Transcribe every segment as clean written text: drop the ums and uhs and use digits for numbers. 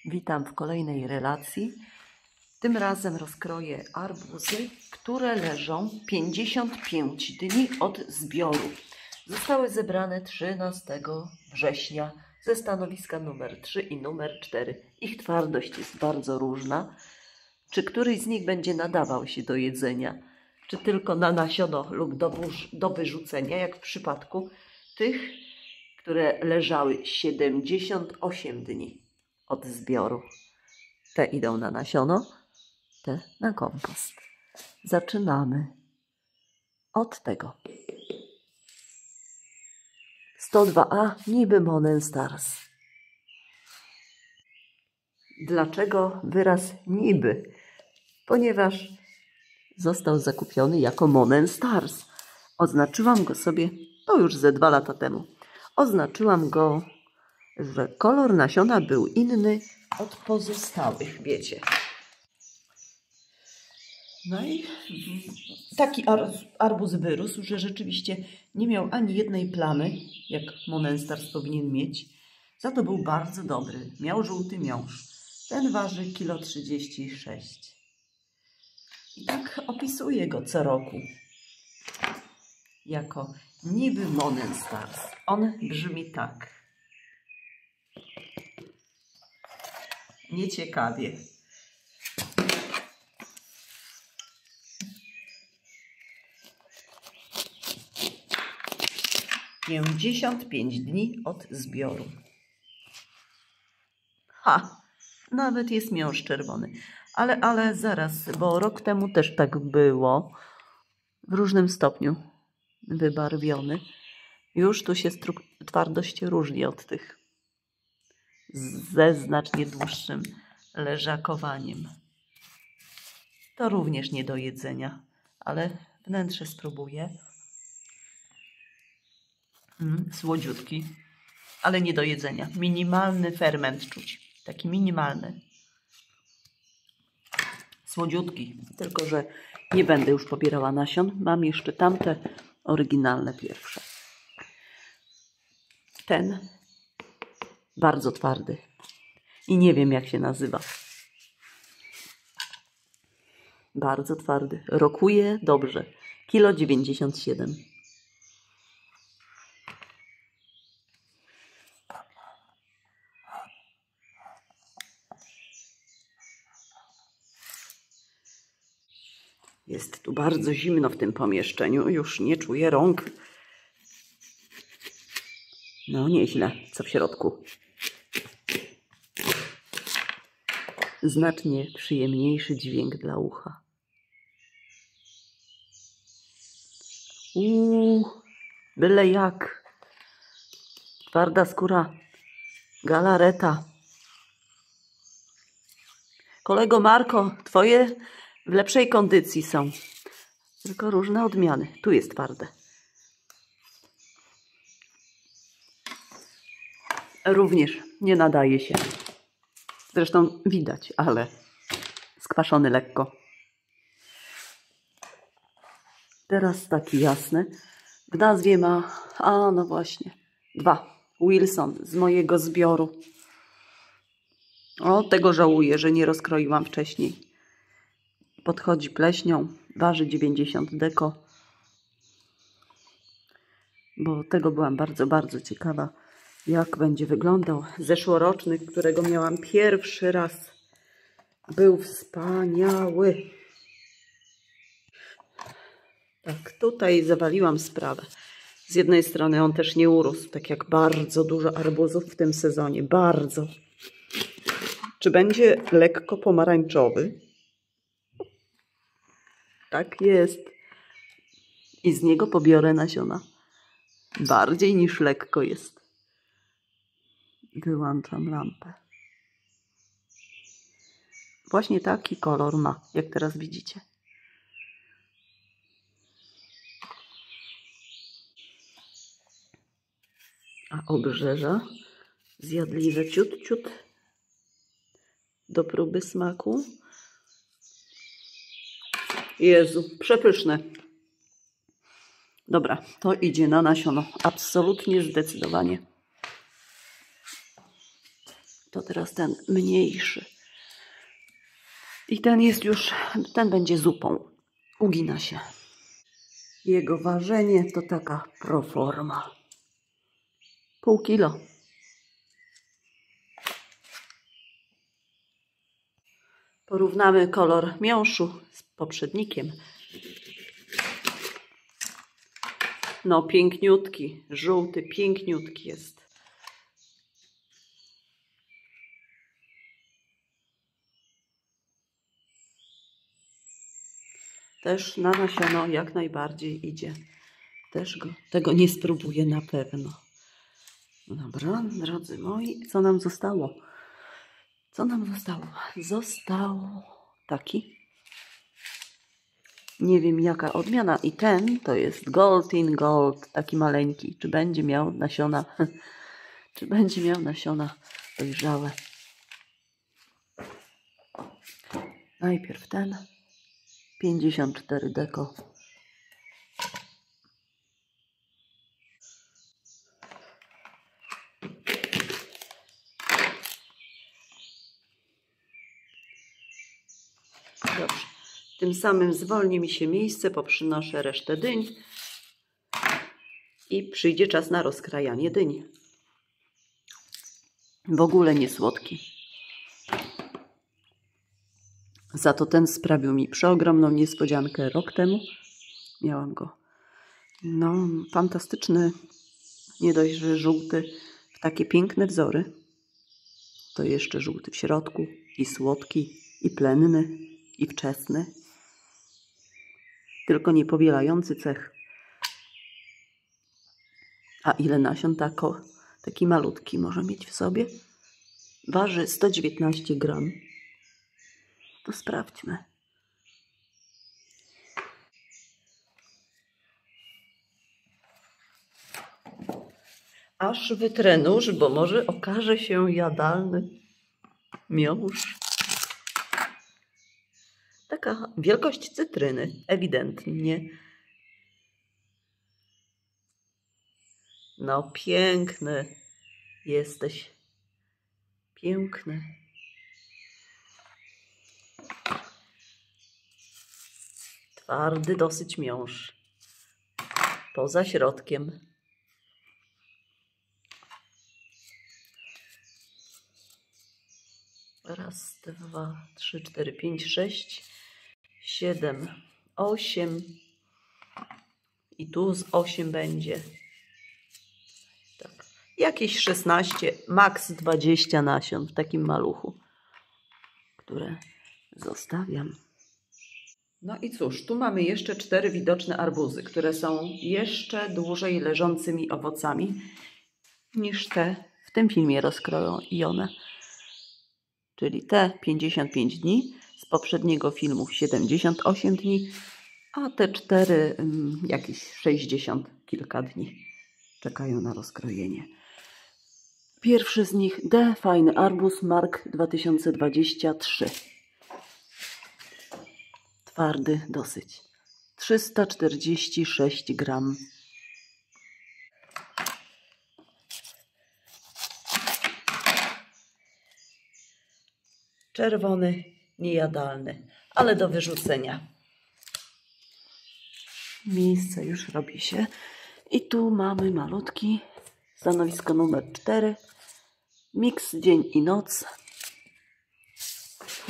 Witam w kolejnej relacji. Tym razem rozkroję arbuzy, które leżą 55 dni od zbioru. Zostały zebrane 13 września ze stanowiska numer 3 i numer 4. Ich twardość jest bardzo różna. Czy któryś z nich będzie nadawał się do jedzenia, czy tylko na nasiono lub do wyrzucenia, jak w przypadku tych, które leżały 78 dni od zbioru. Te idą na nasiono, te na kompost. Zaczynamy od tego. 102A niby Monen Stars. Dlaczego wyraz niby? Ponieważ został zakupiony jako Monen Stars. Oznaczyłam go sobie, to już ze 2 lata temu. Oznaczyłam go, że kolor nasiona był inny od pozostałych, wiecie. No i taki arbuz wyrósł, że rzeczywiście nie miał ani jednej plamy, jak Monen Stars powinien mieć. Za to był bardzo dobry. Miał żółty miąższ. Ten waży 1,36 kg. I tak opisuję go co roku. Jako niby Monen Stars. On brzmi tak. Nieciekawie. "55 dni od zbioru". Nawet jest miąższ czerwony. Ale zaraz, bo rok temu też tak było. W różnym stopniu wybarwiony. Już tu się twardość różni od tych ze znacznie dłuższym leżakowaniem. To również nie do jedzenia, ale wnętrze spróbuję. Słodziutki, ale nie do jedzenia. Minimalny ferment czuć. Taki minimalny. Słodziutki, tylko że nie będę już pobierała nasion. Mam jeszcze tamte oryginalne pierwsze. Ten bardzo twardy i nie wiem, jak się nazywa. Bardzo twardy. Rokuje dobrze. 1,97 kg. Jest tu bardzo zimno w tym pomieszczeniu. Już nie czuję rąk. No nieźle. Co w środku? Znacznie przyjemniejszy dźwięk dla ucha. Byle jak. Twarda skóra. Galareta. Kolego Marko, twoje w lepszej kondycji są. Tylko różne odmiany. Tu jest twarde. Również nie nadaje się. Zresztą widać, ale skwaszony lekko. Teraz taki jasny. W nazwie ma, no właśnie, 2. Wilson z mojego zbioru. Tego żałuję, że nie rozkroiłam wcześniej. Podchodzi pleśnią, waży 90 deko. Bo tego byłam bardzo, bardzo ciekawa, jak będzie wyglądał. Zeszłoroczny, którego miałam pierwszy raz, był wspaniały. Tak, tutaj zawaliłam sprawę. Z jednej strony on też nie urósł, tak jak bardzo dużo arbuzów w tym sezonie. Bardzo. Czy będzie lekko pomarańczowy? Tak jest. I z niego pobiorę nasiona. Bardziej niż lekko jest. Wyłączam lampę. Właśnie taki kolor ma, jak teraz widzicie. A obrzeża zjadliwe ciut, ciut do próby smaku. Jezu, przepyszne. Dobra, to idzie na nasiono. Absolutnie, zdecydowanie. To teraz ten mniejszy. I ten jest już, ten będzie zupą. Ugina się. Jego ważenie to taka proforma. Pół kilo. Porównamy kolor miąższu z poprzednikiem. No piękniutki, żółty, piękniutki jest. Też na nasiono jak najbardziej idzie. Też tego nie spróbuję na pewno. Dobra, drodzy moi, co nam zostało? Co nam zostało? Został taki. Nie wiem jaka odmiana. I ten to jest Gold in Gold, taki maleńki. Czy będzie miał nasiona? Czy będzie miał nasiona dojrzałe? Najpierw ten. 54 deko. Dobrze. Tym samym zwolni mi się miejsce, poprzynoszę resztę dyń i przyjdzie czas na rozkrajanie dyń. W ogóle nie słodki. Za to ten sprawił mi przeogromną niespodziankę rok temu. Miałam go. No, fantastyczny. Nie dość, że żółty w takie piękne wzory. To jeszcze żółty w środku i słodki, i plenny, i wczesny. Tylko niepowielający cech. A ile nasion taki malutki może mieć w sobie? Waży 119 gram. To sprawdźmy. Aż wytrę nóż, bo może okaże się jadalny miąższ. Taka wielkość cytryny, ewidentnie. No piękny jesteś. Piękny. Twardy dosyć miąższ. Poza środkiem. Raz, dwa, trzy, cztery, pięć, 6, 7, 8. I tu z 8 będzie. Tak. Jakieś 16, maks 20 nasion w takim maluchu, które zostawiam. No i cóż, tu mamy jeszcze 4 widoczne arbuzy, które są jeszcze dłużej leżącymi owocami niż te w tym filmie rozkrojone. Czyli te 55 dni, z poprzedniego filmu 78 dni, a te 4 jakieś 60 kilka dni czekają na rozkrojenie. Pierwszy z nich D. Fajny arbuz, Mark 2023. Twardy dosyć. 346 gram. Czerwony, niejadalny, ale do wyrzucenia. Miejsce już robi się. I tu mamy malutki, stanowisko numer 4. Miks dzień i noc.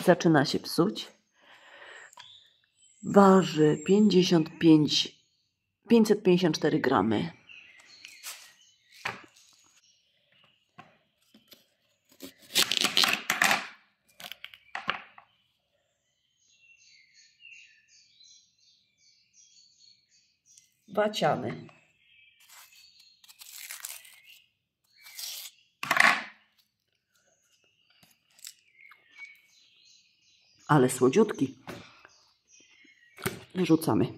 Zaczyna się psuć. Waży 554 gramy. Waciany. Ale słodziutki. Rzucamy.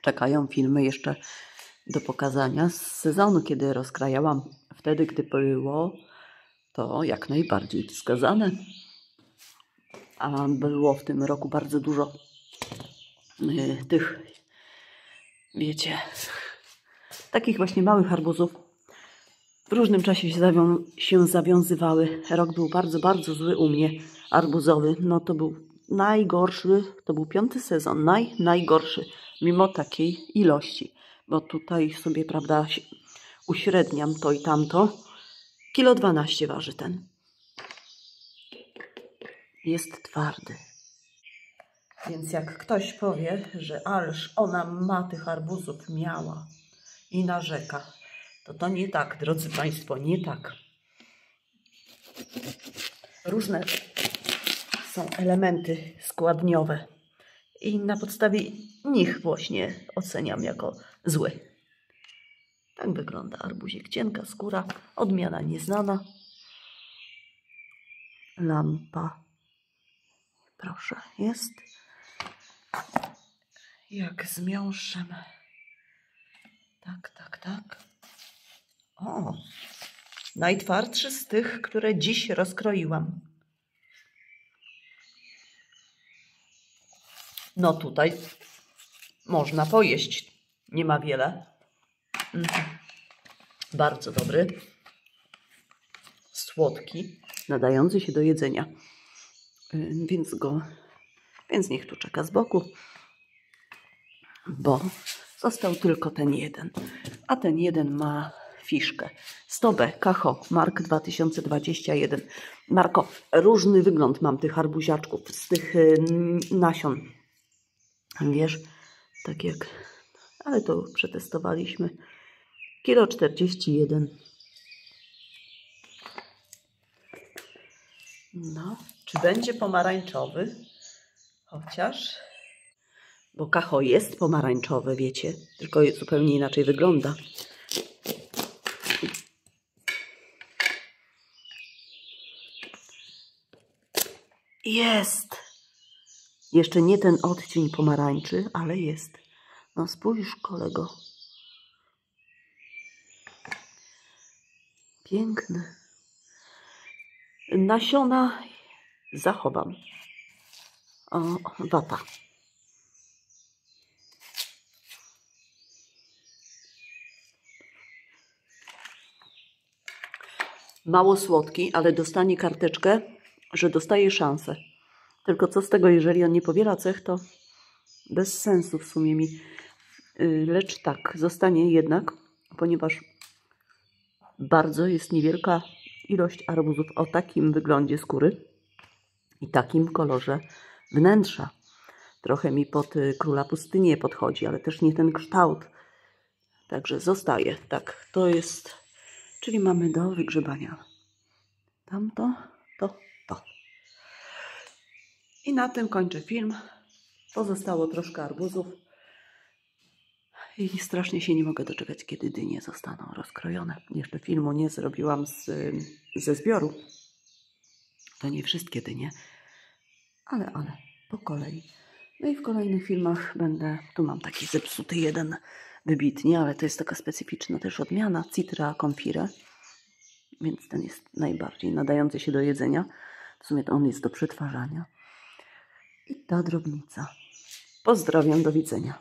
Czekają filmy jeszcze do pokazania z sezonu, kiedy rozkrajałam. Wtedy, gdy było to jak najbardziej wskazane. A było w tym roku bardzo dużo tych, wiecie, takich właśnie małych arbuzów. w różnym czasie się zawiązywały. Rok był bardzo, bardzo zły u mnie, arbuzowy. No to był najgorszy, to był 5. sezon, najgorszy, mimo takiej ilości. Bo tutaj sobie, prawda, uśredniam to i tamto. 1,12 kg waży ten. Jest twardy. Więc jak ktoś powie, że ależ ona ma tych arbuzów miała i narzeka, to nie tak, drodzy Państwo, nie tak. Różne są elementy składniowe i na podstawie nich właśnie oceniam jako zły. Tak wygląda arbuzik. Cienka skóra, odmiana nieznana. Lampa, proszę, jest. Jak z miąższem. Tak. O, najtwardszy z tych, które dziś rozkroiłam. No tutaj można pojeść. Nie ma wiele. Bardzo dobry. Słodki. Nadający się do jedzenia. Więc niech tu czeka z boku. Bo został tylko ten jeden. A ten jeden ma fiszkę. 100B Kacho Mark 2021. Marko, różny wygląd mam tych arbuziaczków z tych nasion. Wiesz, tak jak... Ale to przetestowaliśmy. 1,41 kg. No, czy będzie pomarańczowy? Chociaż... Bo Kacho jest pomarańczowe, wiecie, tylko zupełnie inaczej wygląda. Jest! Jeszcze nie ten odcień pomarańczy, ale jest. No spójrz, kolego. Piękny. Nasiona zachowam. O, wata. Mało słodki, ale dostanie karteczkę, że dostaje szansę. Tylko co z tego, jeżeli on nie powiela cech, to bez sensu w sumie mi. Lecz tak, zostanie jednak, ponieważ bardzo jest niewielka ilość arbuzów o takim wyglądzie skóry i takim kolorze wnętrza. Trochę mi pod Króla Pustynię podchodzi, ale też nie ten kształt. Także zostaje. Tak, to jest... Czyli mamy do wygrzebania tamto, to. I na tym kończę film. Pozostało troszkę arbuzów. I strasznie się nie mogę doczekać, kiedy dynie zostaną rozkrojone. Jeszcze filmu nie zrobiłam ze zbioru. To nie wszystkie dynie, ale po kolei. No i w kolejnych filmach będę... Tu mam taki zepsuty jeden wybitnie, ale to jest taka specyficzna też odmiana. Citra confire. Więc ten jest najbardziej nadający się do jedzenia. W sumie to on jest do przetwarzania. I ta drobnica. Pozdrawiam, do widzenia.